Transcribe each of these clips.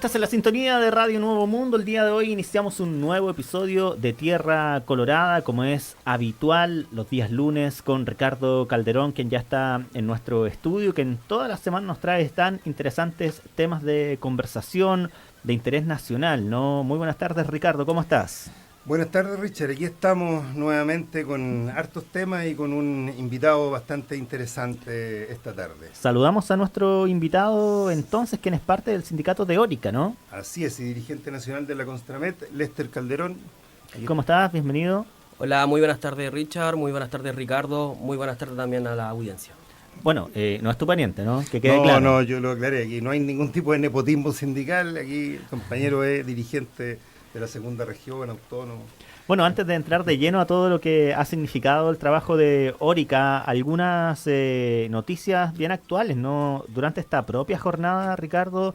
Estás en la sintonía de Radio Nuevo Mundo. El día de hoy iniciamos un nuevo episodio de Tierra Colorada, como es habitual los días lunes, con Ricardo Calderón, quien ya está en nuestro estudio, que en todas las semanas nos trae tan interesantes temas de conversación, de interés nacional, ¿no? Muy buenas tardes, Ricardo, ¿cómo estás? Buenas tardes, Richard. Aquí estamos nuevamente con hartos temas y con un invitado bastante interesante esta tarde. Saludamos a nuestro invitado entonces, quien es parte del sindicato de Orica, ¿no? Así es, y dirigente nacional de la Constramet, Lester Calderón. ¿Cómo estás? Bienvenido. Hola, muy buenas tardes, Richard, muy buenas tardes, Ricardo, muy buenas tardes también a la audiencia. Bueno, no es tu pariente, ¿no? Que quede claro. No, yo lo aclaré. Aquí no hay ningún tipo de nepotismo sindical. Aquí el compañero es dirigente de la segunda región, autónomo. Bueno, antes de entrar de lleno a todo lo que ha significado el trabajo de Orica, algunas noticias bien actuales, ¿no? Durante esta propia jornada, Ricardo,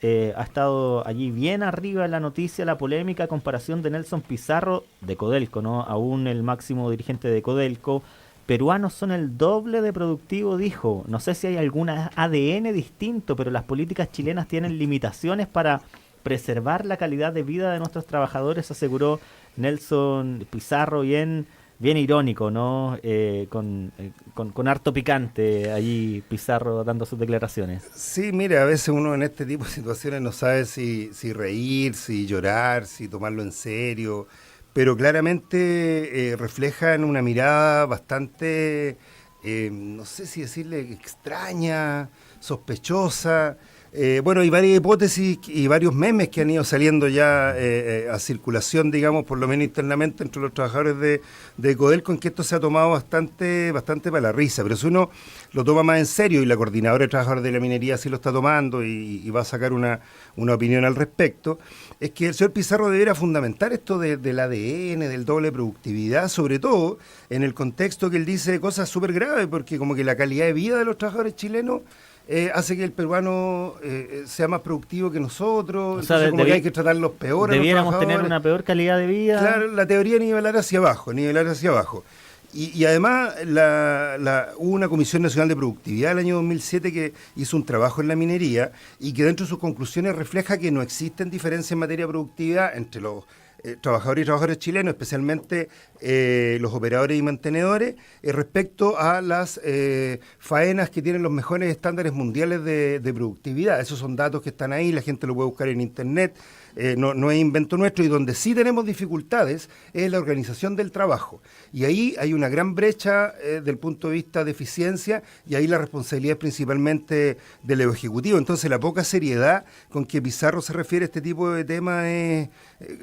ha estado allí bien arriba en la noticia, la polémica comparación de Nelson Pizarro de Codelco, ¿no? Aún el máximo dirigente de Codelco. Peruanos son el doble de productivo, dijo. No sé si hay algún ADN distinto, pero las políticas chilenas tienen limitaciones para preservar la calidad de vida de nuestros trabajadores, aseguró Nelson Pizarro, bien irónico, ¿no? Con harto picante allí Pizarro dando sus declaraciones. Sí, mira, a veces uno en este tipo de situaciones no sabe si reír, si llorar, si tomarlo en serio, pero claramente refleja en una mirada bastante, no sé si decirle extraña, sospechosa. Bueno, hay varias hipótesis y varios memes que han ido saliendo ya a circulación, digamos, por lo menos internamente entre los trabajadores de Codelco, en que esto se ha tomado bastante para la risa, pero si uno lo toma más en serio, y la coordinadora de trabajadores de la minería sí lo está tomando y va a sacar una opinión al respecto, es que el señor Pizarro debería fundamentar esto del ADN, del doble productividad, sobre todo en el contexto que él dice cosas súper graves, porque como que la calidad de vida de los trabajadores chilenos hace que el peruano sea más productivo que nosotros, o sea, entonces como que hay que tratarlos peor. Debiéramos tener una peor calidad de vida. Claro, la teoría nivelar hacia abajo. Y además hubo una Comisión Nacional de Productividad el año 2007 que hizo un trabajo en la minería y que dentro de sus conclusiones refleja que no existen diferencias en materia de productividad entre los trabajadores y trabajadoras chilenos, especialmente los operadores y mantenedores, respecto a las faenas que tienen los mejores estándares mundiales de productividad. Esos son datos que están ahí, la gente lo puede buscar en internet, no es invento nuestro, y donde sí tenemos dificultades es la organización del trabajo. Y ahí hay una gran brecha del punto de vista de eficiencia, y ahí la responsabilidad es principalmente del Ejecutivo. Entonces la poca seriedad con que Pizarro se refiere a este tipo de temas es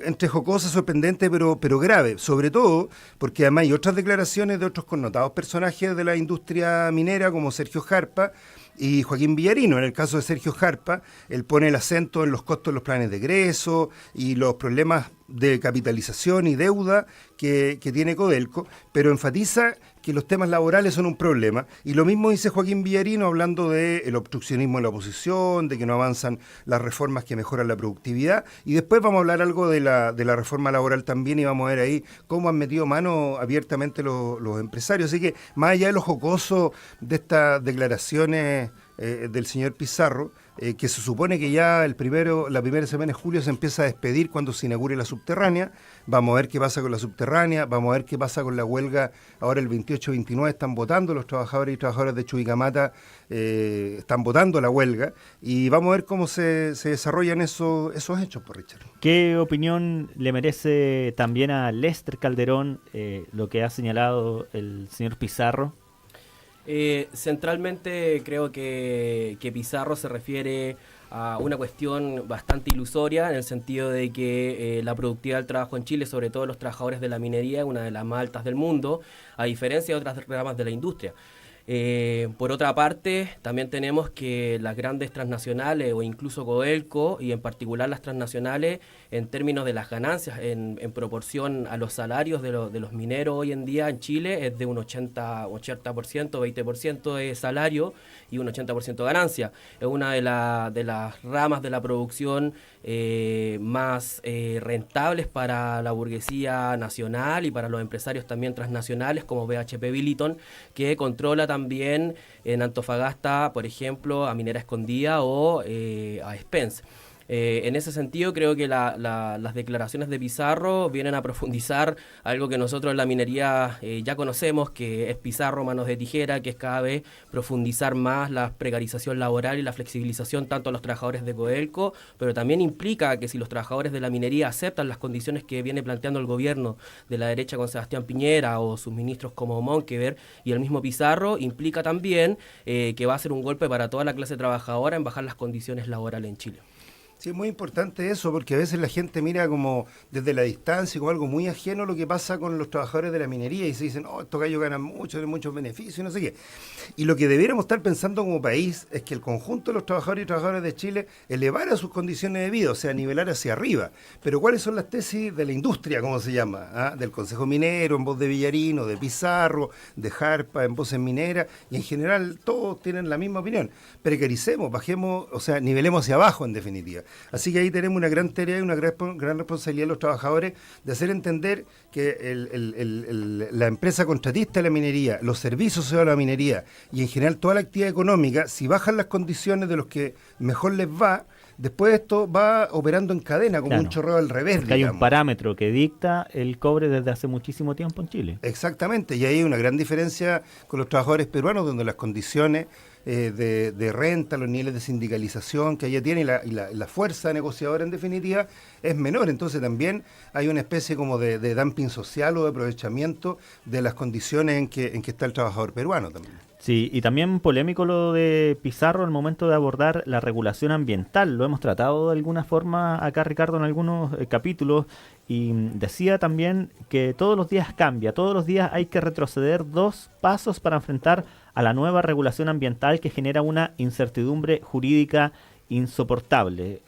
entre jocosa, sorprendente, pero grave, sobre todo porque además hay otras declaraciones de otros connotados personajes de la industria minera como Sergio Jarpa y Joaquín Villarino. En el caso de Sergio Jarpa, él pone el acento en los costos de los planes de egreso y los problemas de capitalización y deuda que tiene Codelco, pero enfatiza que los temas laborales son un problema, y lo mismo dice Joaquín Villarino hablando del obstruccionismo de la oposición, de que no avanzan las reformas que mejoran la productividad, y después vamos a hablar algo de la reforma laboral también, y vamos a ver ahí cómo han metido mano abiertamente los empresarios. Así que más allá de lo jocoso de estas declaraciones del señor Pizarro, que se supone que ya la primera semana de julio se empieza a despedir cuando se inaugure la subterránea. Vamos a ver qué pasa con la subterránea, vamos a ver qué pasa con la huelga. Ahora el 28-29 están votando los trabajadores y trabajadoras de Chuquicamata, están votando la huelga, y vamos a ver cómo se desarrollan esos hechos, por Richard. ¿Qué opinión le merece también a Lester Calderón lo que ha señalado el señor Pizarro? Centralmente creo que Pizarro se refiere a una cuestión bastante ilusoria, en el sentido de que la productividad del trabajo en Chile, sobre todo los trabajadores de la minería, es una de las más altas del mundo, a diferencia de otras ramas de la industria. Por otra parte, también tenemos que las grandes transnacionales o incluso Codelco, y en particular las transnacionales, en términos de las ganancias en proporción a los salarios de los mineros hoy en día en Chile, es de un 80%, 20% de salario y un 80% de ganancia. Es una de las ramas de la producción más rentables para la burguesía nacional y para los empresarios también transnacionales como BHP Billiton, que controla también en Antofagasta, por ejemplo, a Minera Escondida o a Spence. En ese sentido, creo que las declaraciones de Pizarro vienen a profundizar algo que nosotros en la minería ya conocemos, que es Pizarro, manos de tijera, que es cada vez profundizar más la precarización laboral y la flexibilización tanto a los trabajadores de Codelco, pero también implica que si los trabajadores de la minería aceptan las condiciones que viene planteando el gobierno de la derecha con Sebastián Piñera o sus ministros como Monkever y el mismo Pizarro, implica también que va a ser un golpe para toda la clase trabajadora en bajar las condiciones laborales en Chile. Sí, es muy importante eso, porque a veces la gente mira como desde la distancia, como algo muy ajeno lo que pasa con los trabajadores de la minería y se dicen, oh, estos gallos ganan mucho, tienen muchos beneficios y no sé qué. Y lo que debiéramos estar pensando como país es que el conjunto de los trabajadores y trabajadoras de Chile elevara sus condiciones de vida, o sea, nivelar hacia arriba. Pero ¿cuáles son las tesis de la industria, como se llama? ¿Ah? Del Consejo Minero, en voz de Villarino, de Pizarro, de Jarpa, en voces mineras, y en general todos tienen la misma opinión. Precaricemos, bajemos, o sea, nivelemos hacia abajo, en definitiva. Así que ahí tenemos una gran tarea y una gran responsabilidad de los trabajadores de hacer entender que la empresa contratista de la minería, los servicios asociados a la minería y en general toda la actividad económica, si bajan las condiciones de los que mejor les va, después esto va operando en cadena como un chorreo al revés. Hay un parámetro que dicta el cobre desde hace muchísimo tiempo en Chile. Exactamente, y ahí hay una gran diferencia con los trabajadores peruanos, donde las condiciones de renta, los niveles de sindicalización que ella tiene y la fuerza negociadora en definitiva es menor. Entonces también hay una especie como de dumping social o de aprovechamiento de las condiciones en que está el trabajador peruano también. Sí, y también polémico lo de Pizarro al momento de abordar la regulación ambiental. Lo hemos tratado de alguna forma acá, Ricardo, en algunos capítulos, y decía también que todos los días cambia, todos los días hay que retroceder 2 pasos para enfrentar a la nueva regulación ambiental que genera una incertidumbre jurídica insoportable.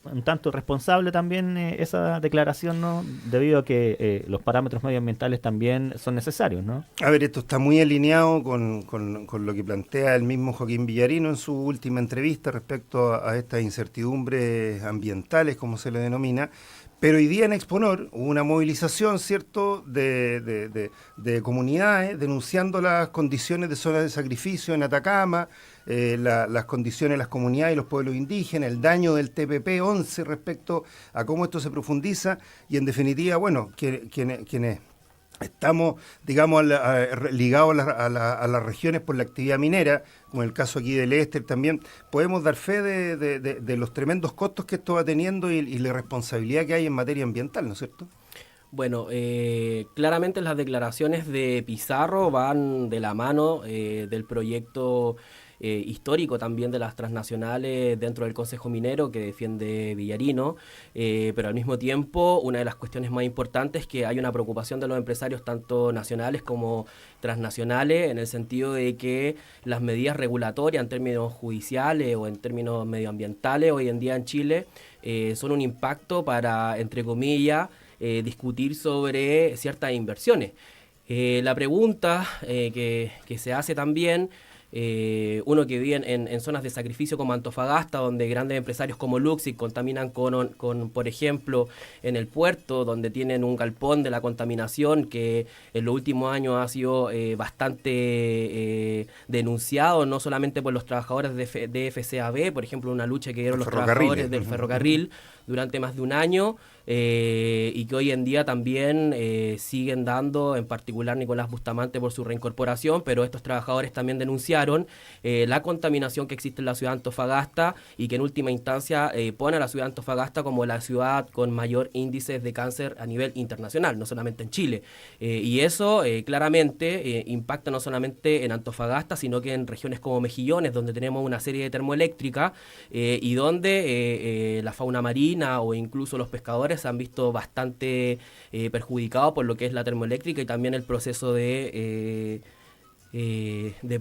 Un tanto irresponsable también esa declaración, ¿no? Debido a que los parámetros medioambientales también son necesarios, ¿no? A ver, esto está muy alineado con lo que plantea el mismo Joaquín Villarino en su última entrevista respecto a estas incertidumbres ambientales, como se le denomina. Pero hoy día en Exponor hubo una movilización, ¿cierto?, de comunidades denunciando las condiciones de zonas de sacrificio en Atacama, las condiciones de las comunidades y los pueblos indígenas, el daño del TPP-11 respecto a cómo esto se profundiza y en definitiva, bueno, quienes estamos, digamos, ligados a las regiones por la actividad minera, como en el caso aquí del Éster también, podemos dar fe de los tremendos costos que esto va teniendo y la responsabilidad que hay en materia ambiental, ¿no es cierto? Bueno, claramente las declaraciones de Pizarro van de la mano del proyecto histórico también de las transnacionales dentro del Consejo Minero que defiende Villarino, pero al mismo tiempo una de las cuestiones más importantes es que hay una preocupación de los empresarios tanto nacionales como transnacionales en el sentido de que las medidas regulatorias en términos judiciales o en términos medioambientales hoy en día en Chile son un impacto para, entre comillas, discutir sobre ciertas inversiones. La pregunta que se hace también, uno que vive en zonas de sacrificio como Antofagasta, donde grandes empresarios como Luxic contaminan con, por ejemplo, en el puerto, donde tienen un galpón de la contaminación que en los últimos años ha sido bastante denunciado, no solamente por los trabajadores de FCAB, por ejemplo, una lucha que dieron los trabajadores del ferrocarril durante más de un año, y que hoy en día también siguen dando, en particular Nicolás Bustamante por su reincorporación, pero estos trabajadores también denunciaron la contaminación que existe en la ciudad de Antofagasta y que en última instancia pone a la ciudad de Antofagasta como la ciudad con mayor índice de cáncer a nivel internacional, no solamente en Chile. Y eso claramente impacta no solamente en Antofagasta, sino que en regiones como Mejillones, donde tenemos una serie de termoeléctricas y donde la fauna marina o incluso los pescadores se han visto bastante perjudicados por lo que es la termoeléctrica y también el proceso de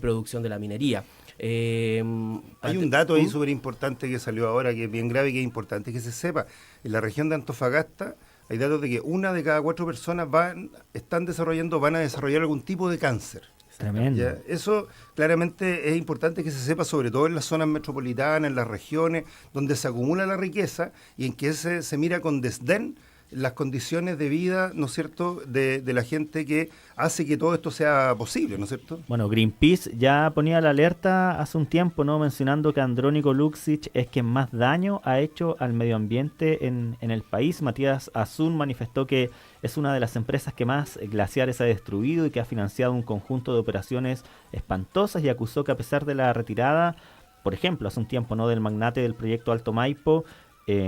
producción de la minería. Hay un dato ahí súper importante que salió ahora, que es bien grave y que es importante que se sepa. En la región de Antofagasta hay datos de que 1 de cada 4 personas van a desarrollar algún tipo de cáncer. Tremendo. ¿Ya? Eso claramente es importante que se sepa, sobre todo en las zonas metropolitanas, en las regiones donde se acumula la riqueza y en que se mira con desdén las condiciones de vida, ¿no es cierto?, de la gente que hace que todo esto sea posible, ¿no es cierto? Bueno, Greenpeace ya ponía la alerta hace un tiempo, ¿no? Mencionando que Andrónico Luksic es quien más daño ha hecho al medio ambiente en el país. Matías Azun manifestó que es una de las empresas que más glaciares ha destruido y que ha financiado un conjunto de operaciones espantosas, y acusó que a pesar de la retirada, por ejemplo, hace un tiempo, ¿no?, del magnate del proyecto Alto Maipo,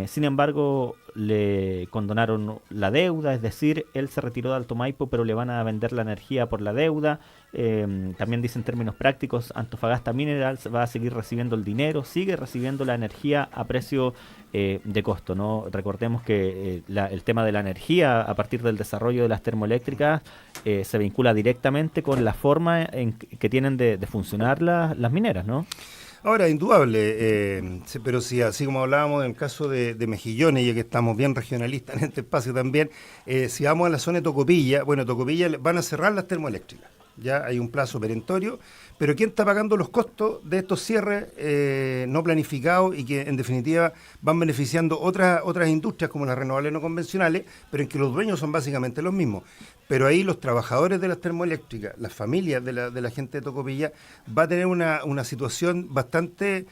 sin embargo, le condonaron la deuda, es decir, él se retiró de Alto Maipo, pero le van a vender la energía por la deuda. También dice en términos prácticos, Antofagasta Minerals va a seguir recibiendo el dinero, sigue recibiendo la energía a precio de costo, ¿no? Recordemos que el tema de la energía a partir del desarrollo de las termoeléctricas se vincula directamente con la forma que tienen de funcionar las mineras, ¿no? Ahora, indudable, pero si así como hablábamos en el caso de Mejillones, ya que estamos bien regionalistas en este espacio también, si vamos a la zona de Tocopilla, bueno, Tocopilla van a cerrar las termoeléctricas, ya hay un plazo perentorio, pero ¿quién está pagando los costos de estos cierres no planificados y que en definitiva van beneficiando otras industrias como las renovables no convencionales, pero en que los dueños son básicamente los mismos? Pero ahí los trabajadores de las termoeléctricas, las familias de la gente de Tocopilla, va a tener una situación bastante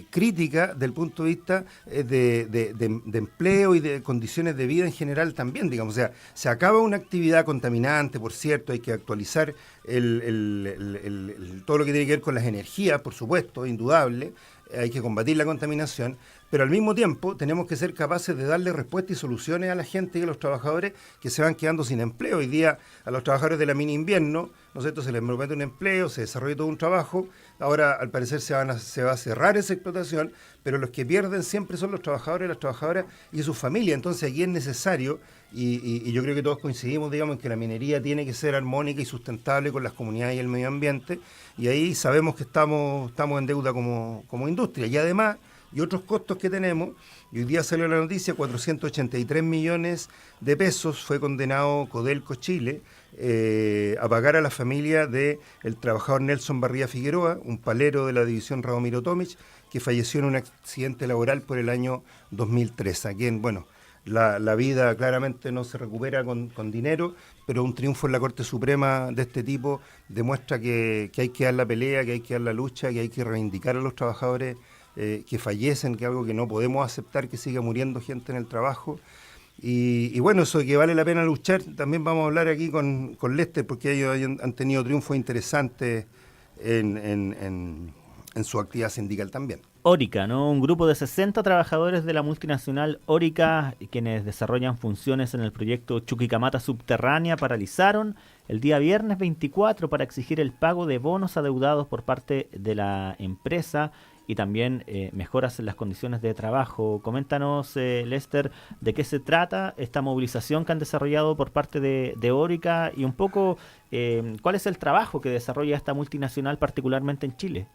crítica del punto de vista de empleo y de condiciones de vida en general también, digamos. O sea, se acaba una actividad contaminante, por cierto, hay que actualizar todo lo que tiene que ver con las energías, por supuesto, indudable, hay que combatir la contaminación, pero al mismo tiempo tenemos que ser capaces de darle respuesta y soluciones a la gente y a los trabajadores que se van quedando sin empleo. Hoy día a los trabajadores de la mini invierno, ¿no es cierto?, se les promete un empleo, se desarrolla todo un trabajo, ahora al parecer se va a cerrar esa explotación, pero los que pierden siempre son los trabajadores, las trabajadoras y sus familias. Entonces aquí es necesario, y yo creo que todos coincidimos, digamos, en que la minería tiene que ser armónica y sustentable con las comunidades y el medio ambiente, y ahí sabemos que estamos en deuda como industria, y además, y otros costos que tenemos, y hoy día salió la noticia, 483 millones de pesos fue condenado Codelco Chile a pagar a la familia del trabajador Nelson Barría Figueroa, un palero de la división Radomiro Tomic, que falleció en un accidente laboral por el año 2003. Aquí, bueno, la vida claramente no se recupera con dinero, pero un triunfo en la Corte Suprema de este tipo demuestra que hay que dar la pelea, que hay que dar la lucha, que hay que reivindicar a los trabajadores que fallecen, que es algo que no podemos aceptar, que siga muriendo gente en el trabajo. Y bueno, eso de que vale la pena luchar, también vamos a hablar aquí con Lester, porque ellos han tenido triunfos interesantes en su actividad sindical también. Orica, ¿no? Un grupo de 60 trabajadores de la multinacional Orica, quienes desarrollan funciones en el proyecto Chuquicamata Subterránea, paralizaron el día viernes 24 para exigir el pago de bonos adeudados por parte de la empresa y también mejoras en las condiciones de trabajo. Coméntanos, Lester, de qué se trata esta movilización que han desarrollado por parte de Orica y un poco cuál es el trabajo que desarrolla esta multinacional particularmente en Chile.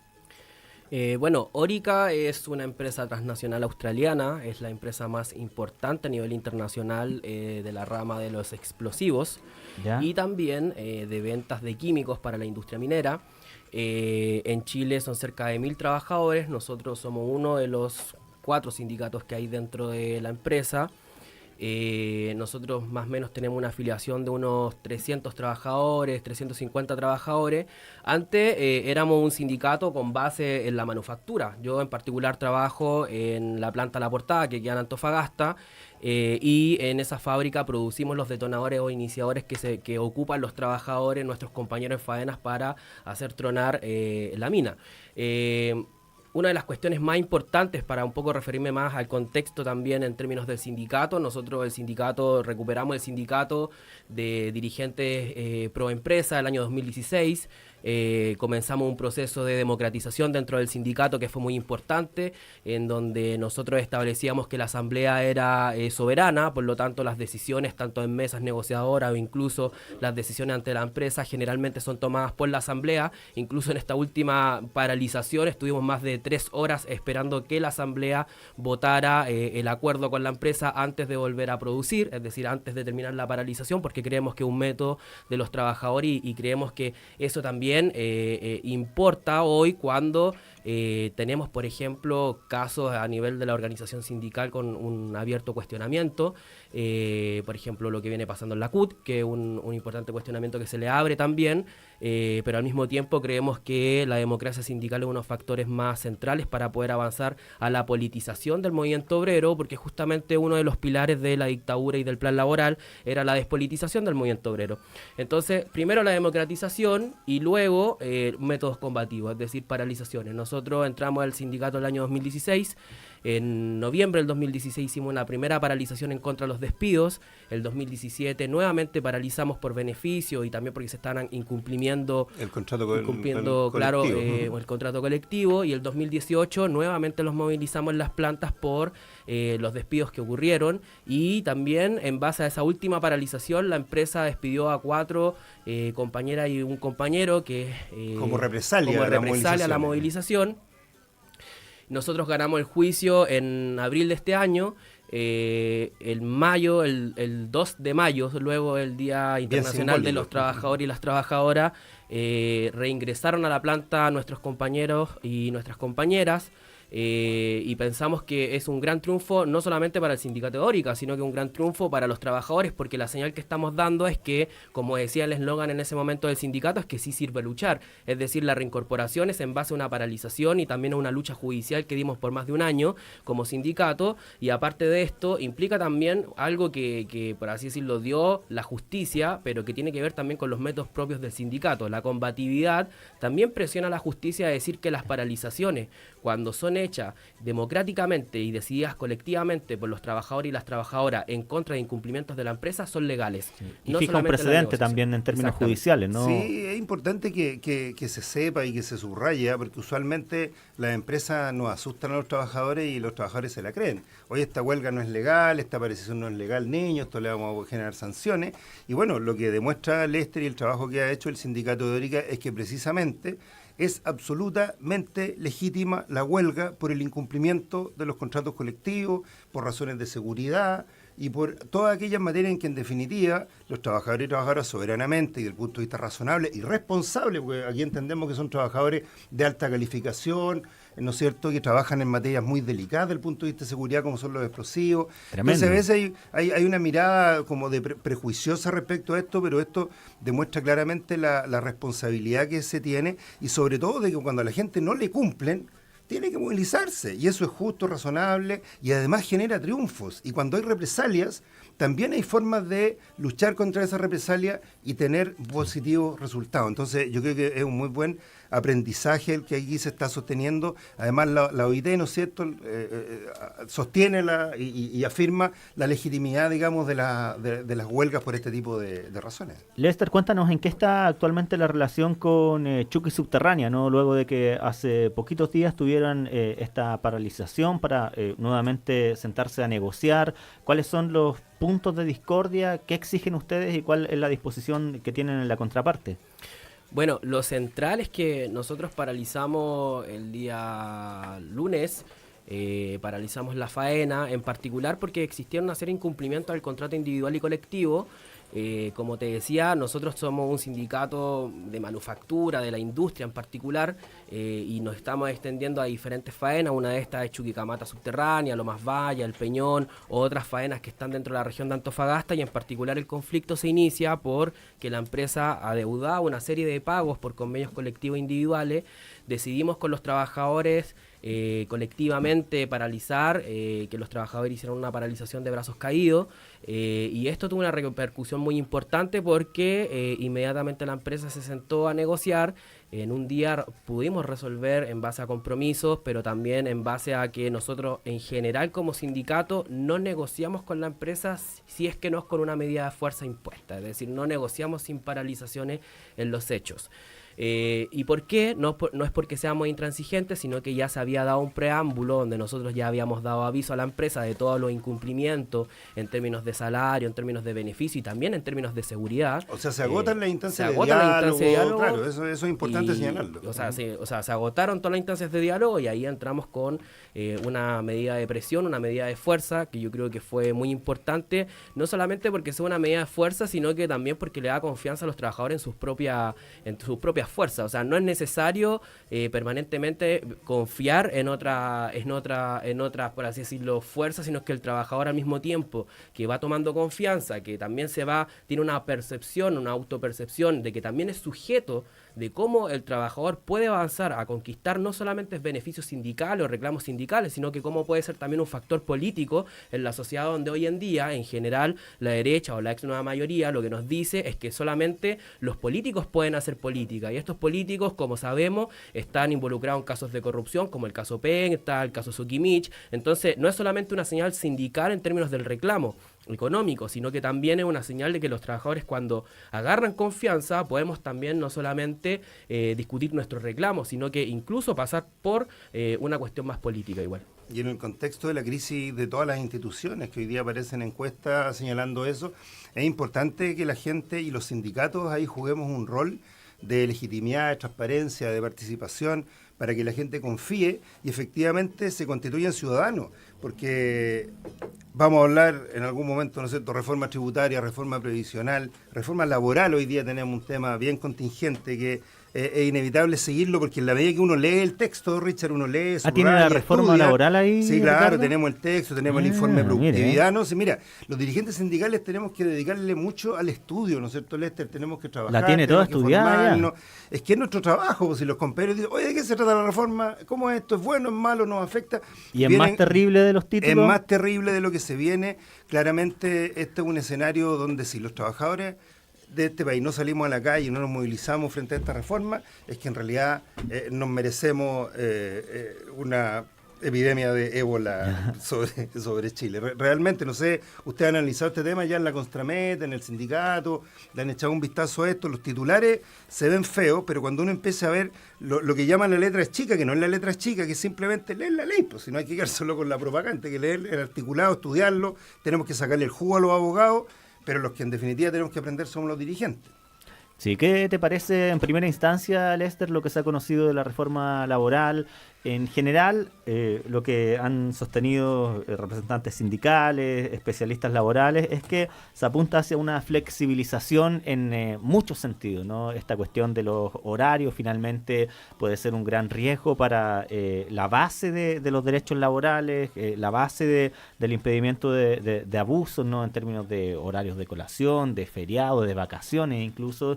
Bueno, Orica es una empresa transnacional australiana, es la empresa más importante a nivel internacional de la rama de los explosivos. ¿Ya? Y también de ventas de químicos para la industria minera. En Chile son cerca de 1.000 trabajadores, nosotros somos uno de los 4 sindicatos que hay dentro de la empresa. Nosotros más o menos tenemos una afiliación de unos 300 trabajadores, 350 trabajadores. Antes éramos un sindicato con base en la manufactura. Yo en particular trabajo en la planta La Portada, que queda en Antofagasta, y en esa fábrica producimos los detonadores o iniciadores que ocupan los trabajadores, nuestros compañeros en faenas, para hacer tronar la mina. Una de las cuestiones más importantes, para un poco referirme más al contexto también en términos del sindicato, nosotros recuperamos el sindicato de dirigentes pro empresa el año 2016, comenzamos un proceso de democratización dentro del sindicato que fue muy importante, en donde nosotros establecíamos que la asamblea era soberana, por lo tanto las decisiones tanto en mesas negociadoras o incluso las decisiones ante la empresa generalmente son tomadas por la asamblea. Incluso en esta última paralización estuvimos más de 3 horas esperando que la asamblea votara el acuerdo con la empresa antes de volver a producir, es decir, antes de terminar la paralización, porque creemos que es un método de los trabajadores y creemos que eso también importa hoy cuando Tenemos, por ejemplo, casos a nivel de la organización sindical con un abierto cuestionamiento, por ejemplo, lo que viene pasando en la CUT, que es un importante cuestionamiento que se le abre también, pero al mismo tiempo creemos que la democracia sindical es uno de los factores más centrales para poder avanzar a la politización del movimiento obrero, porque justamente uno de los pilares de la dictadura y del plan laboral era la despolitización del movimiento obrero. Entonces, primero la democratización y luego métodos combativos, es decir, paralizaciones. Nosotros entramos al sindicato el año 2016. En noviembre del 2016 hicimos una primera paralización en contra de los despidos. El 2017 nuevamente paralizamos por beneficio y también porque se estaban incumpliendo el contrato el contrato colectivo. Y el 2018 nuevamente los movilizamos en las plantas por los despidos que ocurrieron. Y también en base a esa última paralización la empresa despidió a 4 compañeras y un compañero que como represalia a la movilización. Nosotros ganamos el juicio en abril de este año, el 2 de mayo, luego el Día Internacional de los Trabajadores y las Trabajadoras, reingresaron a la planta nuestros compañeros y nuestras compañeras. Y pensamos que es un gran triunfo no solamente para el sindicato de Orica, sino que un gran triunfo para los trabajadores, porque la señal que estamos dando es que, como decía el eslogan en ese momento del sindicato, es que sí sirve luchar, es decir, la reincorporación es en base a una paralización y también a una lucha judicial que dimos por más de un año como sindicato, y aparte de esto implica también algo que por así decirlo dio la justicia, pero que tiene que ver también con los métodos propios del sindicato. La combatividad también presiona a la justicia a decir que las paralizaciones, cuando son hechas democráticamente y decididas colectivamente por los trabajadores y las trabajadoras en contra de incumplimientos de la empresa, son legales. Sí. Y no fija un precedente también en términos judiciales, ¿no? Sí, es importante que se sepa y que se subraye, porque usualmente las empresas nos asustan a los trabajadores y los trabajadores se la creen. Oye, esta huelga no es legal, esta paralización no es legal, niños, esto le vamos a generar sanciones. Y bueno, lo que demuestra Lester y el trabajo que ha hecho el sindicato de Orica es que precisamente es absolutamente legítima la huelga por el incumplimiento de los contratos colectivos, por razones de seguridad y por todas aquellas materias en que en definitiva los trabajadores y trabajadoras soberanamente y desde el punto de vista razonable y responsable, porque aquí entendemos que son trabajadores de alta calificación, ¿no es cierto?, que trabajan en materias muy delicadas desde el punto de vista de seguridad, como son los explosivos. Tremendo. Entonces a veces hay una mirada como de prejuiciosa respecto a esto, pero esto demuestra claramente la responsabilidad que se tiene y sobre todo de que cuando a la gente no le cumplen, tiene que movilizarse, y eso es justo, razonable, y además genera triunfos. Y cuando hay represalias, también hay formas de luchar contra esa represalia y tener positivos resultados. Entonces, yo creo que es un muy buen aprendizaje el que aquí se está sosteniendo. Además, la OIT, ¿no es cierto?, sostiene y afirma la legitimidad, digamos, de las huelgas por este tipo de razones. Lester, cuéntanos en qué está actualmente la relación con Chucky Subterránea, ¿no? Luego de que hace poquitos días tuvieron esta paralización para nuevamente sentarse a negociar. ¿Cuáles son los puntos de discordia? ¿Qué exigen ustedes y cuál es la disposición que tienen en la contraparte? Bueno, lo central es que nosotros paralizamos el día lunes, paralizamos la faena, en particular porque existieron una serie de incumplimientos del contrato individual y colectivo. Como te decía, nosotros somos un sindicato de manufactura, de la industria en particular, y nos estamos extendiendo a diferentes faenas. Una de estas es Chuquicamata Subterránea, Lomas Valla, El Peñón, o otras faenas que están dentro de la región de Antofagasta, y en particular el conflicto se inicia porque la empresa adeudaba una serie de pagos por convenios colectivos individuales. Decidimos con los trabajadores colectivamente paralizar, que los trabajadores hicieron una paralización de brazos caídos, y esto tuvo una repercusión muy importante porque inmediatamente la empresa se sentó a negociar. En un día pudimos resolver en base a compromisos, pero también en base a que nosotros en general como sindicato no negociamos con la empresa si es que no es con una medida de fuerza impuesta, es decir, no negociamos sin paralizaciones en los hechos. ¿Y por qué? No es porque seamos intransigentes, sino que ya se había dado un preámbulo donde nosotros ya habíamos dado aviso a la empresa de todos los incumplimientos en términos de salario, en términos de beneficio y también en términos de seguridad. O sea, se agotan las instancias de diálogo. Claro, eso es importante señalarlo. O sea, se agotaron todas las instancias de diálogo y ahí entramos con una medida de presión, una medida de fuerza, que yo creo que fue muy importante, no solamente porque sea una medida de fuerza, sino que también porque le da confianza a los trabajadores en sus propias propias fuerzas. O sea, no es necesario permanentemente confiar en otra, por así decirlo, fuerza, sino que el trabajador al mismo tiempo que va tomando confianza, que también tiene una percepción, una autopercepción de que también es sujeto de cómo el trabajador puede avanzar a conquistar no solamente beneficios sindicales o reclamos sindicales, sino que cómo puede ser también un factor político en la sociedad donde hoy en día, en general, la derecha o la ex nueva mayoría lo que nos dice es que solamente los políticos pueden hacer política, y estos políticos, como sabemos, están involucrados en casos de corrupción, como el caso Penn, está el caso Sukimich. Entonces, no es solamente una señal sindical en términos del reclamo económico, sino que también es una señal de que los trabajadores, cuando agarran confianza, podemos también no solamente discutir nuestros reclamos, sino que incluso pasar por una cuestión más política igual. Y en el contexto de la crisis de todas las instituciones que hoy día aparecen en encuestas señalando eso, es importante que la gente y los sindicatos ahí juguemos un rol de legitimidad, de transparencia, de participación, para que la gente confíe y efectivamente se constituyan ciudadanos, porque vamos a hablar en algún momento, ¿no es cierto?, reforma tributaria, reforma previsional, reforma laboral. Hoy día tenemos un tema bien contingente que es inevitable seguirlo, porque en la medida que uno lee el texto, Richard, uno lee... ¿Tiene la reforma laboral ahí? Sí, claro, Ricardo? tenemos el texto, tenemos el informe de productividad. No, sí, mira, los dirigentes sindicales tenemos que dedicarle mucho al estudio, ¿no es cierto, Lester? Tenemos que trabajar, la tiene toda estudiada ya. Es que es nuestro trabajo, pues, si los compañeros dicen, oye, ¿de qué se trata la reforma? ¿Cómo es esto? ¿Es bueno, es malo, nos afecta? ¿Y es más terrible de los títulos? Es más terrible de lo que se viene. Claramente este es un escenario donde si los trabajadores de este país no salimos a la calle y no nos movilizamos frente a esta reforma, es que en realidad nos merecemos una epidemia de ébola sobre Chile. Realmente, no sé, usted ha analizado este tema ya en la Constramet, en el sindicato, le han echado un vistazo a esto, los titulares se ven feos, pero cuando uno empieza a ver lo que llaman la letra chica, que no es la letra chica, que es simplemente leer la ley, pues si no hay que quedar solo con la propaganda, hay que leer el articulado, estudiarlo, tenemos que sacarle el jugo a los abogados, pero los que en definitiva tenemos que aprender somos los dirigentes. Sí, ¿qué te parece en primera instancia, Lester, lo que se ha conocido de la reforma laboral? En general, lo que han sostenido representantes sindicales, especialistas laborales, es que se apunta hacia una flexibilización en muchos sentidos, ¿no? Esta cuestión de los horarios finalmente puede ser un gran riesgo para la base de los derechos laborales, la base del impedimento de abusos, ¿no? En términos de horarios de colación, de feriados, de vacaciones incluso.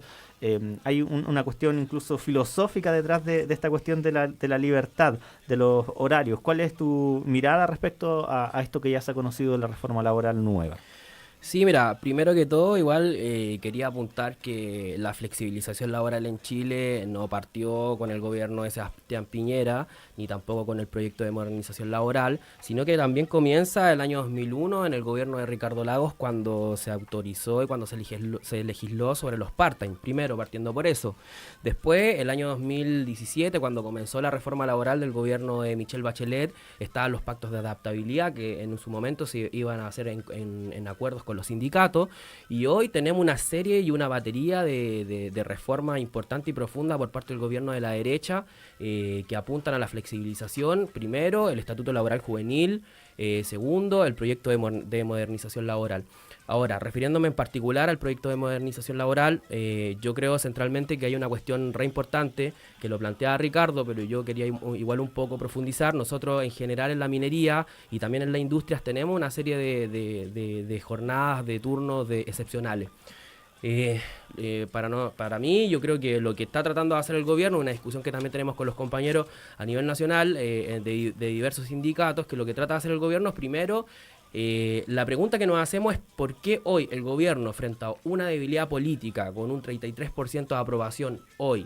Hay una cuestión incluso filosófica detrás de esta cuestión de la libertad, de los horarios. ¿Cuál es tu mirada respecto a esto que ya se ha conocido de la reforma laboral nueva? Sí, mira, primero que todo, igual quería apuntar que la flexibilización laboral en Chile no partió con el gobierno de Sebastián Piñera, ni tampoco con el proyecto de modernización laboral, sino que también comienza el año 2001 en el gobierno de Ricardo Lagos, cuando se autorizó y cuando se legisló sobre los part-time, primero partiendo por eso. Después, el año 2017, cuando comenzó la reforma laboral del gobierno de Michelle Bachelet, estaban los pactos de adaptabilidad que en su momento se iban a hacer en acuerdos con los sindicatos, y hoy tenemos una serie y una batería de reformas importantes y profundas por parte del gobierno de la derecha que apuntan a la flexibilización. Primero, el Estatuto Laboral Juvenil, segundo, el proyecto de modernización laboral. Ahora, refiriéndome en particular al proyecto de modernización laboral, yo creo centralmente que hay una cuestión re importante que lo plantea Ricardo, pero yo quería igual un poco profundizar. Nosotros en general en la minería y también en las industrias tenemos una serie de jornadas, de turnos excepcionales. Para mí, yo creo que lo que está tratando de hacer el gobierno, una discusión que también tenemos con los compañeros a nivel nacional de diversos sindicatos, que lo que trata de hacer el gobierno es primero... la pregunta que nos hacemos es por qué hoy el gobierno, frente a una debilidad política con un 33% de aprobación hoy,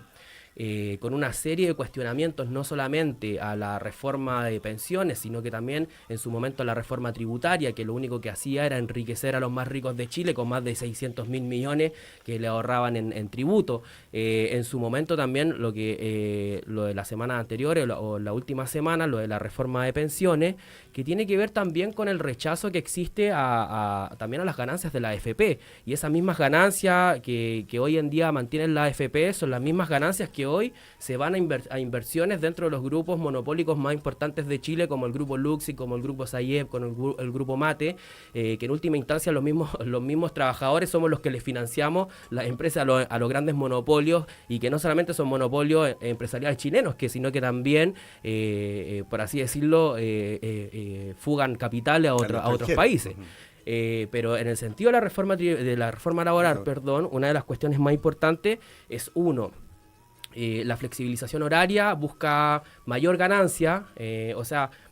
con una serie de cuestionamientos no solamente a la reforma de pensiones, sino que también en su momento a la reforma tributaria, que lo único que hacía era enriquecer a los más ricos de Chile con más de 600.000 millones que le ahorraban en tributo. En su momento también lo de la semana anterior o la última semana, lo de la reforma de pensiones, que tiene que ver también con el rechazo que existe también a las ganancias de la AFP, y esas mismas ganancias que hoy en día mantienen la AFP son las mismas ganancias que que hoy se van a inversiones dentro de los grupos monopólicos más importantes de Chile, como el grupo Luxi, como el grupo Sayeb, como el grupo Mate, que en última instancia los mismos trabajadores somos los que les financiamos las empresas a los grandes monopolios, y que no solamente son monopolios empresariales chilenos, sino que también, por así decirlo, fugan capitales a otros países. Pero en el sentido de la reforma laboral, una de las cuestiones más importantes es la flexibilización horaria busca mayor ganancia,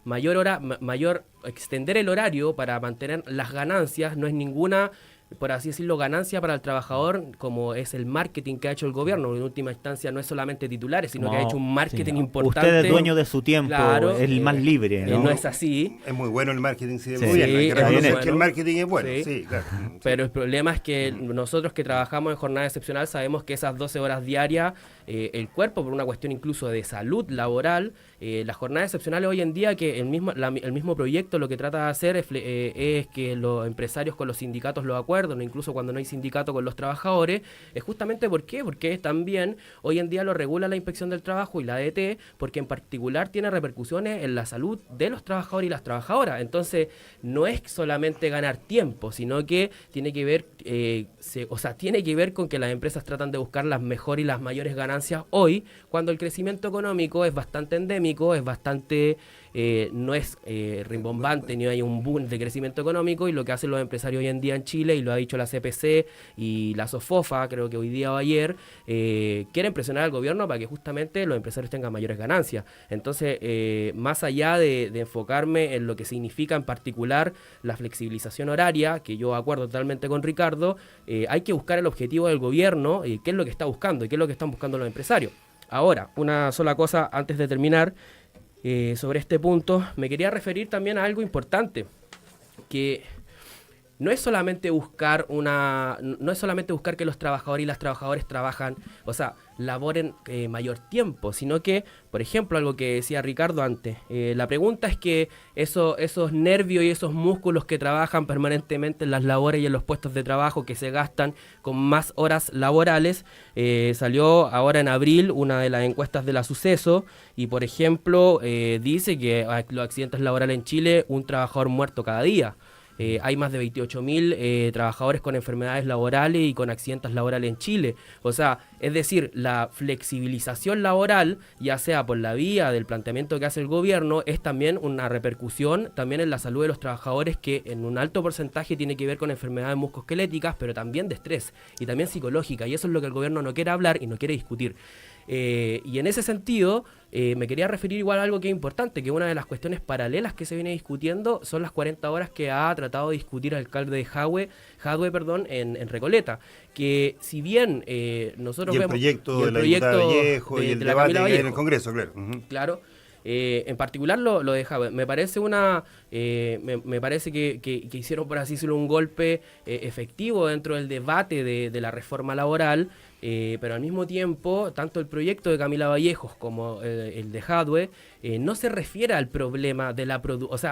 mayor extender el horario para mantener las ganancias. No es ninguna, por así decirlo, ganancia para el trabajador, como es el marketing que ha hecho el gobierno. En última instancia no es solamente titulares, sino que ha hecho un marketing importante. Usted es dueño de su tiempo, claro, es el más libre, ¿no? No es así. Es muy bueno el marketing, sí, Sí, muy bien. Hay que reconocer bueno. que el marketing es bueno, Sí. sí, claro. Pero el problema es que nosotros que trabajamos en jornada excepcional sabemos que esas 12 horas diarias, el cuerpo, por una cuestión incluso de salud laboral, las jornadas excepcionales hoy en día, que el mismo proyecto lo que trata de hacer es que los empresarios con los sindicatos lo acuerden, o incluso cuando no hay sindicato con los trabajadores, es justamente ¿por qué? Porque también hoy en día lo regula la Inspección del Trabajo y la ADT, porque en particular tiene repercusiones en la salud de los trabajadores y las trabajadoras. Entonces no es solamente ganar tiempo, sino que tiene que ver tiene que ver con que las empresas tratan de buscar las mejores y las mayores ganancias hoy, cuando el crecimiento económico es bastante endémico, es bastante no es rimbombante, ni hay un boom de crecimiento económico, y lo que hacen los empresarios hoy en día en Chile, y lo ha dicho la CPC y la SOFOFA, creo que hoy día o ayer, quieren presionar al gobierno para que justamente los empresarios tengan mayores ganancias. Entonces, más allá de enfocarme en lo que significa en particular la flexibilización horaria, que yo acuerdo totalmente con Ricardo, hay que buscar el objetivo del gobierno, qué es lo que está buscando y qué es lo que están buscando los empresarios. Ahora, una sola cosa antes de terminar. Sobre este punto, me quería referir también a algo importante, que no es solamente buscar que los trabajadores y las trabajadoras laboren mayor tiempo, sino que, por ejemplo, algo que decía Ricardo antes, la pregunta es que esos nervios y esos músculos que trabajan permanentemente en las labores y en los puestos de trabajo, que se gastan con más horas laborales, salió ahora en abril una de las encuestas de la Suceso, y por ejemplo dice que los accidentes laborales en Chile, un trabajador muerto cada día. Hay más de 28.000 trabajadores con enfermedades laborales y con accidentes laborales en Chile. O sea, es decir, la flexibilización laboral, ya sea por la vía del planteamiento que hace el gobierno, es también una repercusión también en la salud de los trabajadores, que en un alto porcentaje tiene que ver con enfermedades musculoesqueléticas, pero también de estrés y también psicológica. Y eso es lo que el gobierno no quiere hablar y no quiere discutir. Y en ese sentido, me quería referir igual a algo que es importante, que una de las cuestiones paralelas que se viene discutiendo son las 40 horas que ha tratado de discutir el alcalde de Jadwe, en Recoleta, que si bien nosotros y el vemos... proyecto de la diputada Vallejo y el debate que hay en el Congreso, claro. Claro. En particular lo de Jadwe, me parece me parece que hicieron, por así decirlo, un golpe efectivo dentro del debate de la reforma laboral, pero al mismo tiempo, tanto el proyecto de Camila Vallejos como el de Jadwe no se refiere al problema de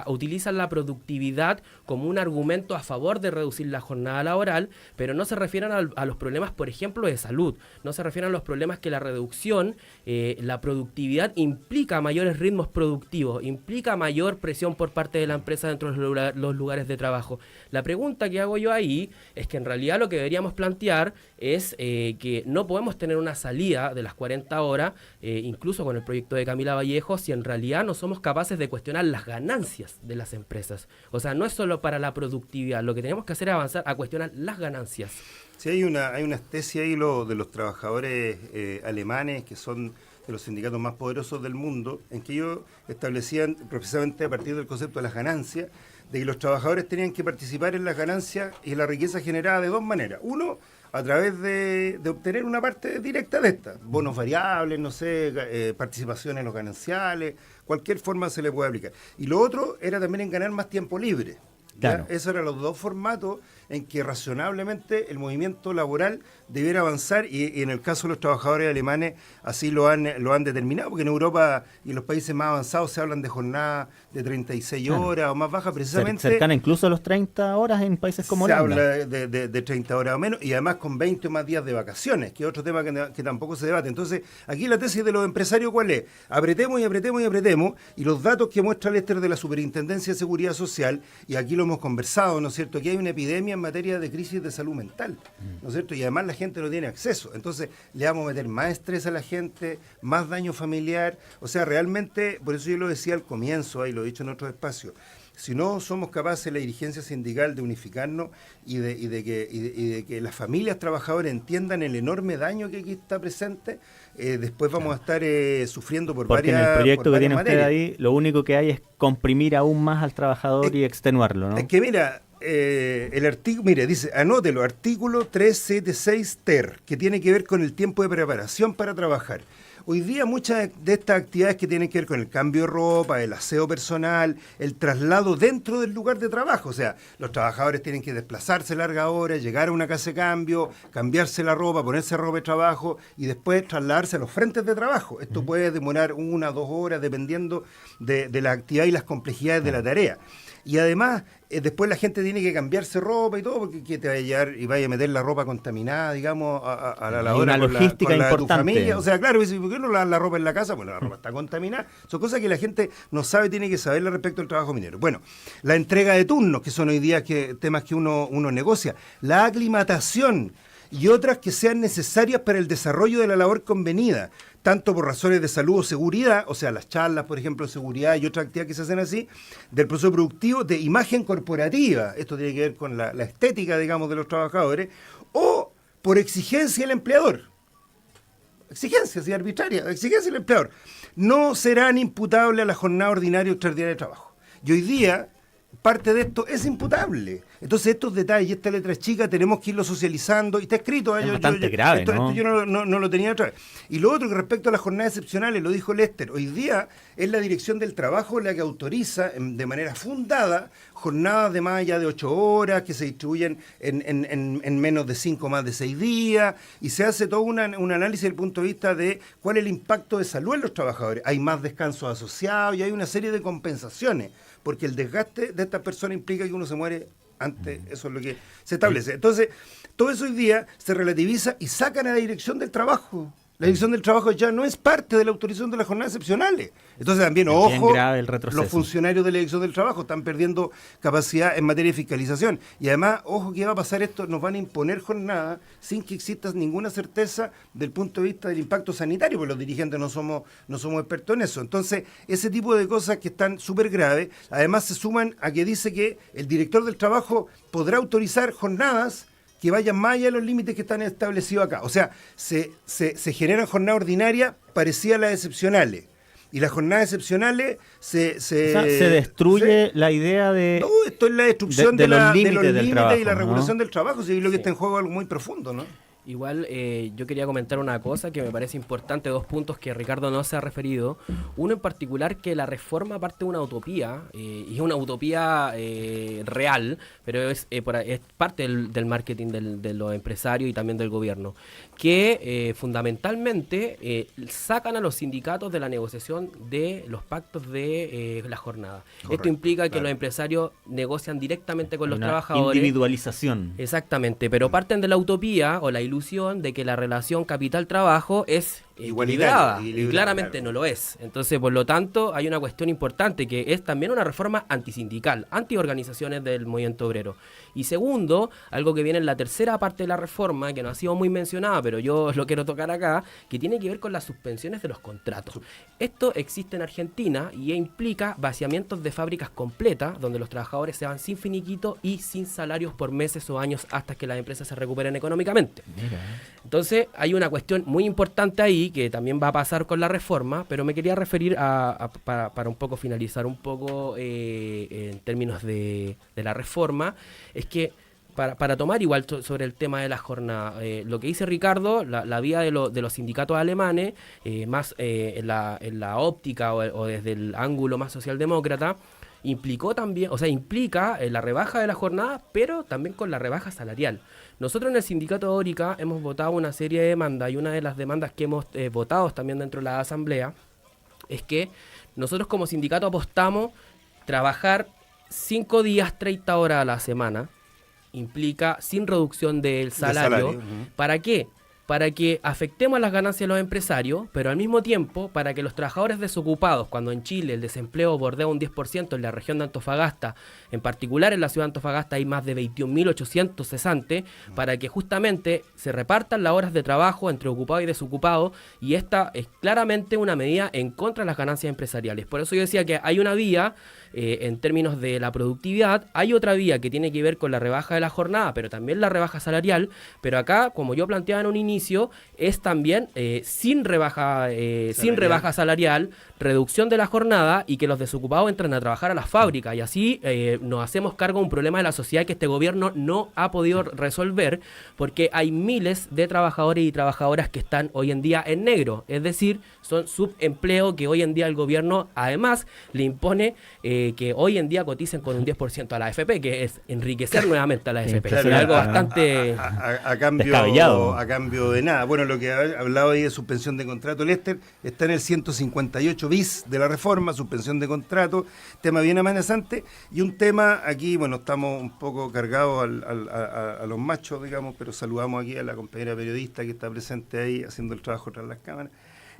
utilizan la productividad como un argumento a favor de reducir la jornada laboral, pero no se refieren a los problemas, por ejemplo, de salud, no se refieren a los problemas que la reducción, la productividad implica mayores ritmos productivos, implica mayor presión por parte de la empresa dentro de los lugares de trabajo. La pregunta que hago yo ahí es que en realidad lo que deberíamos plantear es que no podemos tener una salida de las 40 horas, incluso con el proyecto de Camila Vallejo, si en realidad no somos capaces de cuestionar las ganancias de las empresas. O sea, no es solo para la productividad, lo que tenemos que hacer es avanzar a cuestionar las ganancias. Sí, hay una tesis ahí de los trabajadores alemanes, que son de los sindicatos más poderosos del mundo, en que ellos establecían, precisamente a partir del concepto de las ganancias, de que los trabajadores tenían que participar en las ganancias y en la riqueza generada de dos maneras. Uno, a través de obtener una parte directa de esta, bonos variables, no sé, participación en los gananciales, cualquier forma se le puede aplicar. Y lo otro era también en ganar más tiempo libre. Claro. Esos eran los dos formatos en que razonablemente el movimiento laboral debiera avanzar y en el caso de los trabajadores alemanes así lo han determinado, porque en Europa y en los países más avanzados se hablan de jornadas de 36 horas o más bajas, precisamente. Cercana incluso a los 30 horas en países como Holanda. Se habla de 30 horas o menos, y además con 20 o más días de vacaciones, que es otro tema que tampoco se debate. Entonces, aquí la tesis de los empresarios, ¿cuál es? Apretemos y apretemos y apretemos, y los datos que muestra Lester de la Superintendencia de Seguridad Social, y aquí lo hemos conversado, ¿no es cierto?, que hay una epidemia en materia de crisis de salud mental, ¿no es cierto?, y además la gente no tiene acceso. Entonces, le vamos a meter más estrés a la gente, más daño familiar. O sea, realmente, por eso yo lo decía al comienzo, ahí lo he dicho en otros espacios, si no somos capaces, la dirigencia sindical, de unificarnos y de que las familias trabajadoras entiendan el enorme daño que aquí está presente, después vamos a estar sufriendo por Porque varias en el proyecto que tiene usted materias. ahí, lo único que hay es comprimir aún más al trabajador y extenuarlo, ¿no? Es que mira, el artículo, mire, dice, anótelo, artículo 376 ter, que tiene que ver con el tiempo de preparación para trabajar. Hoy día muchas de estas actividades que tienen que ver con el cambio de ropa, el aseo personal, el traslado dentro del lugar de trabajo, o sea, los trabajadores tienen que desplazarse largas horas, llegar a una casa de cambio, cambiarse la ropa, ponerse ropa de trabajo y después trasladarse a los frentes de trabajo. Esto puede demorar 1 o 2 horas dependiendo de la actividad y las complejidades de la tarea. Y además, después la gente tiene que cambiarse ropa y todo, porque ¿qué te va a llevar y vaya a meter la ropa contaminada, digamos, a la lavadora una logística con la de tu importante. familia? O sea, claro, ¿por qué no lavas la ropa en la casa? Bueno, la ropa está contaminada. Son cosas que la gente no sabe, tiene que saberle respecto al trabajo minero. Bueno, la entrega de turnos, que son hoy día temas que uno negocia, la aclimatación y otras que sean necesarias para el desarrollo de la labor convenida, tanto por razones de salud o seguridad, o sea, las charlas, por ejemplo, de seguridad y otras actividades que se hacen así, del proceso productivo, de imagen corporativa, esto tiene que ver con la estética, digamos, de los trabajadores, o por exigencia del empleador. Exigencia, sí, arbitraria, exigencia del empleador. No serán imputables a la jornada ordinaria o extraordinaria de trabajo. Y hoy día, parte de esto es imputable. Entonces estos detalles, esta letra chica, tenemos que irlo socializando, y está escrito. Es bastante grave, ¿no? Esto yo no lo tenía otra vez. Y lo otro, que respecto a las jornadas excepcionales, lo dijo Lester, hoy día es la Dirección del Trabajo la que autoriza de manera fundada jornadas de más allá de 8 horas, que se distribuyen en menos de 5 más de 6 días, y se hace todo un análisis desde el punto de vista de cuál es el impacto de salud en los trabajadores. Hay más descansos asociados y hay una serie de compensaciones, porque el desgaste de estas personas implica que uno se muere antes, eso es lo que se establece. Entonces, todo eso hoy día se relativiza y sacan a la Dirección del Trabajo. La Dirección del Trabajo ya no es parte de la autorización de las jornadas excepcionales. Entonces también, ojo, los funcionarios de la Dirección del Trabajo están perdiendo capacidad en materia de fiscalización. Y además, ojo, que va a pasar esto, nos van a imponer jornadas sin que exista ninguna certeza del punto de vista del impacto sanitario, porque los dirigentes no somos expertos en eso. Entonces, ese tipo de cosas que están súper graves, además se suman a que dice que el director del trabajo podrá autorizar jornadas que vayan más allá de los límites que están establecidos acá. O sea, se generan jornadas ordinarias parecidas a las excepcionales. Y las jornadas excepcionales se destruye la idea de... No, esto es la destrucción de los límites trabajo, y la regulación ¿no? del trabajo. Sí, lo que está en juego es algo muy profundo, ¿no? Igual yo quería comentar una cosa que me parece importante, 2 puntos que Ricardo no se ha referido. Uno en particular, que la reforma parte de una utopía, y es una utopía real, pero es parte del marketing de los empresarios y también del gobierno, que fundamentalmente sacan a los sindicatos de la negociación de los pactos de la jornada. Correcto, esto implica que los empresarios negocian directamente con los trabajadores. Individualización. Exactamente, pero parten de la utopía o la ilusión de que la relación capital-trabajo es equilibrada, y claramente claro, no lo es. Entonces, por lo tanto, hay una cuestión importante que es también una reforma antisindical, antiorganizaciones del movimiento obrero. Y segundo, algo que viene en la tercera parte de la reforma, que no ha sido muy mencionada, pero yo lo quiero tocar acá, que tiene que ver con las suspensiones de los contratos. Esto existe en Argentina y implica vaciamientos de fábricas completas, donde los trabajadores se van sin finiquito y sin salarios por meses o años hasta que las empresas se recuperen económicamente. Mira. Entonces, hay una cuestión muy importante ahí, que también va a pasar con la reforma, pero me quería referir para un poco finalizar un poco en términos de la reforma, es que para tomar igual sobre el tema de la jornada, lo que dice Ricardo, la vía de los sindicatos alemanes, más en la óptica o desde el ángulo más socialdemócrata, implicó también, o sea, implica la rebaja de la jornada, pero también con la rebaja salarial. Nosotros en el sindicato Orica hemos votado una serie de demandas, y una de las demandas que hemos votado también dentro de la asamblea es que nosotros como sindicato apostamos trabajar 5 días, 30 horas a la semana, implica sin reducción del salario. ¿Para qué? Para que afectemos las ganancias de los empresarios, pero al mismo tiempo para que los trabajadores desocupados, cuando en Chile el desempleo bordea un 10% en la región de Antofagasta, en particular en la ciudad de Antofagasta hay más de 21.800 cesantes, para que justamente se repartan las horas de trabajo entre ocupados y desocupados, y esta es claramente una medida en contra de las ganancias empresariales. Por eso yo decía que hay una vía en términos de la productividad, hay otra vía que tiene que ver con la rebaja de la jornada, pero también la rebaja salarial, pero acá, como yo planteaba en un inicio, es también sin rebaja salarial, reducción de la jornada y que los desocupados entren a trabajar a las fábricas, y así nos hacemos cargo de un problema de la sociedad que este gobierno no ha podido resolver, porque hay miles de trabajadores y trabajadoras que están hoy en día en negro, es decir, son subempleo que hoy en día el gobierno además le impone que hoy en día coticen con un 10% a la AFP, que es enriquecer nuevamente a la AFP. Claro, es algo bastante a cambio de nada. Bueno, lo que ha hablado ahí de suspensión de contrato, Lester, está en el 158 bis de la reforma, suspensión de contrato, tema bien amenazante, y un tema aquí, bueno, estamos un poco cargados a los machos, digamos, pero saludamos aquí a la compañera periodista que está presente ahí haciendo el trabajo tras las cámaras.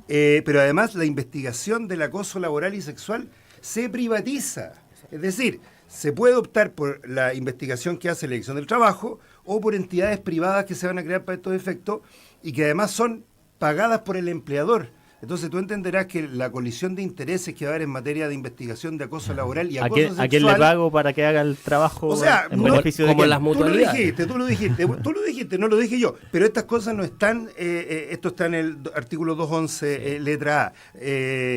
Pero además la investigación del acoso laboral y sexual se privatiza. Es decir, se puede optar por la investigación que hace la Dirección del Trabajo o por entidades privadas que se van a crear para estos efectos y que además son pagadas por el empleador. Entonces tú entenderás que la colisión de intereses que va a haber en materia de investigación de acoso laboral y acoso sexual... ¿A quién le pago para que haga el trabajo, o sea, en beneficio de como quién? las mutualidades? Tú lo dijiste, no lo dije yo. Pero estas cosas no están... esto está en el artículo 211, letra A.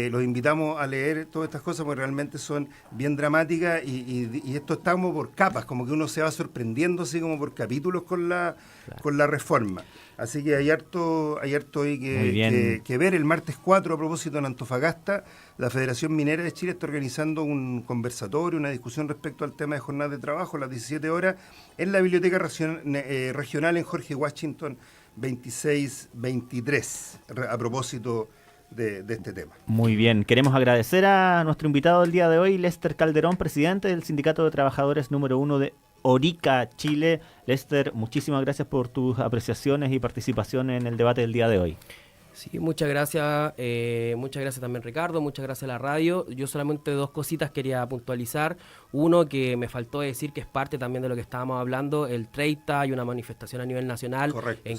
Los invitamos a leer todas estas cosas porque realmente son bien dramáticas y esto está como por capas, como que uno se va sorprendiendo así como por capítulos con la reforma. Así que hay harto ahí que ver. El martes 4, a propósito, en Antofagasta, la Federación Minera de Chile está organizando un conversatorio, una discusión respecto al tema de jornadas de trabajo a las 17 horas en la Biblioteca Regional en Jorge Washington 2623, a propósito de este tema. Muy bien, queremos agradecer a nuestro invitado del día de hoy, Lester Calderón, presidente del Sindicato de Trabajadores número 1 de Orica, Chile. Lester, muchísimas gracias por tus apreciaciones y participación en el debate del día de hoy. Sí, muchas gracias también Ricardo, muchas gracias a la radio. Yo solamente 2 cositas quería puntualizar. Uno, que me faltó decir que es parte también de lo que estábamos hablando, el 30 hay una manifestación a nivel nacional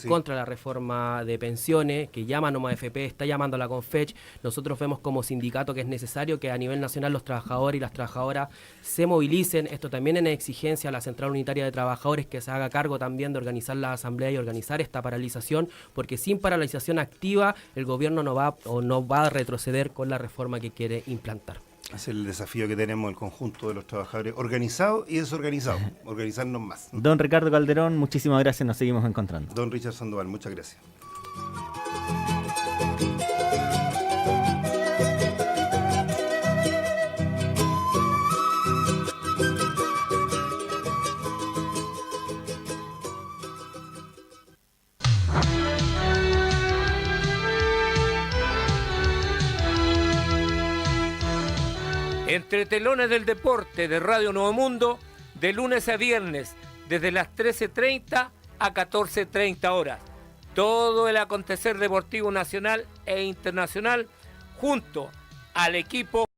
contra de la reforma de pensiones, que llama Noma AFP, está llamando a la CONFECH. Nosotros vemos como sindicato que es necesario que a nivel nacional los trabajadores y las trabajadoras se movilicen. Esto también es exigencia a la Central Unitaria de Trabajadores, que se haga cargo también de organizar la asamblea y organizar esta paralización, porque sin paralización activa el gobierno no va a retroceder con la reforma que quiere implantar. Es el desafío que tenemos el conjunto de los trabajadores organizados y desorganizados, organizarnos más. Don Ricardo Calderón, muchísimas gracias, nos seguimos encontrando. Don Richard Sandoval, muchas gracias. Entre telones del deporte de Radio Nuevo Mundo, de lunes a viernes, desde las 13:30 a 14:30 horas. Todo el acontecer deportivo nacional e internacional junto al equipo